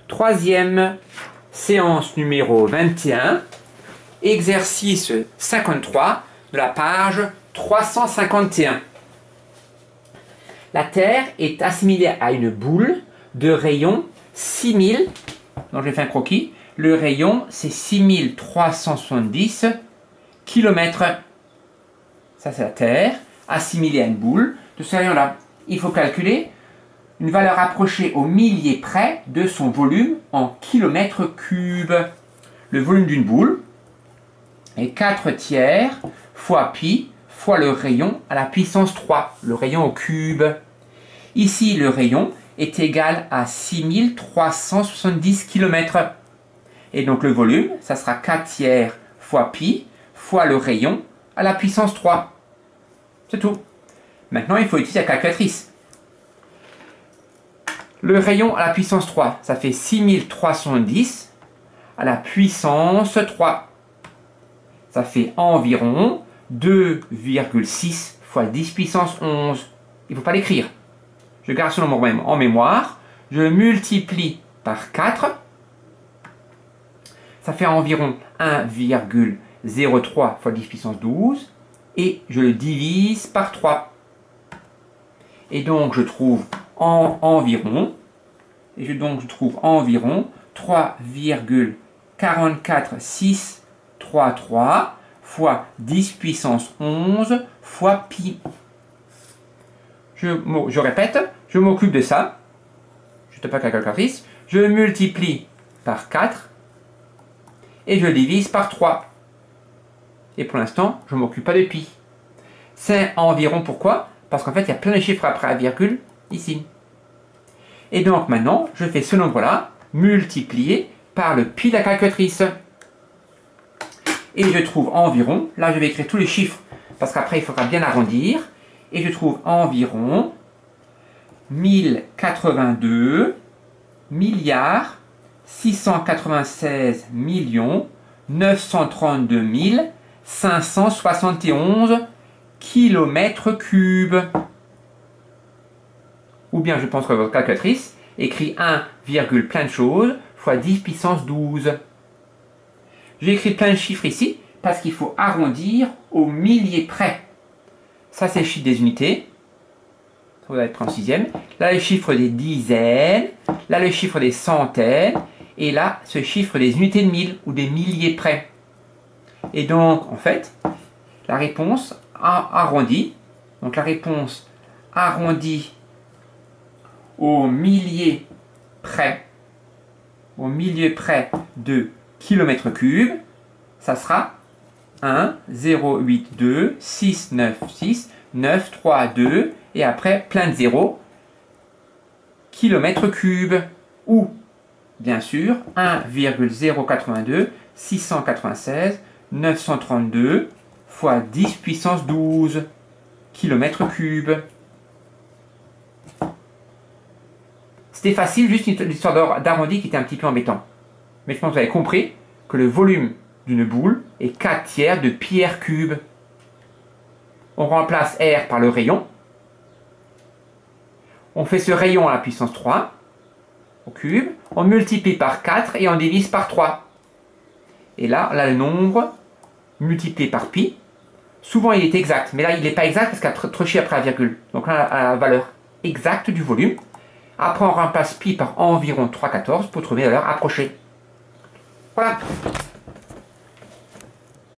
Troisième séance numéro 21, exercice 53 de la page 351. La Terre est assimilée à une boule de rayon 6000, donc je vais faire un croquis, le rayon c'est 6370 km. Ça c'est la Terre, assimilée à une boule de ce rayon-là. Il faut calculer une valeur approchée au millier près de son volume en kilomètres cubes. Le volume d'une boule est 4 tiers fois pi fois le rayon à la puissance 3, le rayon au cube. Ici, le rayon est égal à 6370 km. Et donc le volume, ça sera 4 tiers fois pi fois le rayon à la puissance 3. C'est tout. Maintenant, il faut utiliser la calculatrice. Le rayon à la puissance 3, ça fait 6310 à la puissance 3. Ça fait environ 2,6 fois 10 puissance 11. Il ne faut pas l'écrire. Je garde ce nombre même en mémoire. Je le multiplie par 4. Ça fait environ 1,03 fois 10 puissance 12. Et je le divise par 3. Et donc je trouve environ 3,44633 fois 10 puissance 11 fois pi. Je répète, je m'occupe de ça. Je ne tape pas la calculatrice. Je multiplie par 4 et je divise par 3. Et pour l'instant, je ne m'occupe pas de pi. C'est environ pourquoi? Parce qu'en fait, il y a plein de chiffres après la virgule ici. Et donc maintenant, je fais ce nombre-là multiplié par le pi de la calculatrice. Et je trouve environ, là je vais écrire tous les chiffres, parce qu'après il faudra bien arrondir, et je trouve environ 1082 milliards 696 millions 932 571 kilomètres cubes. Ou bien je pense que votre calculatrice écrit 1, plein de choses fois 10 puissance 12. J'ai écrit plein de chiffres ici parce qu'il faut arrondir au millier près. Ça c'est le chiffre des unités. Ça va être en sixième. Là le chiffre des dizaines. Là le chiffre des centaines. Et là ce chiffre des unités de mille ou des milliers près. Et donc en fait la réponse arrondie. Donc la réponse arrondie au millier près de kilomètres cubes, ça sera 1,082,696,932 et après plein de zéros, kilomètres cubes, ou bien sûr 1,082,696,932 fois 10 puissance 12 kilomètres cubes. C'était facile, juste l'histoire d'arrondi qui était un petit peu embêtant. Mais je pense que vous avez compris que le volume d'une boule est 4 tiers de pi r cube. On remplace r par le rayon. On fait ce rayon à la puissance 3 au cube. On multiplie par 4 et on divise par 3. Et là, on a le nombre multiplié par pi. Souvent, il est exact. Mais là, il n'est pas exact parce qu'il y a trop chier après la virgule. Donc là, on a la valeur exacte du volume. Après, on remplace pi par environ 3,14 pour trouver la valeur approchée. Voilà.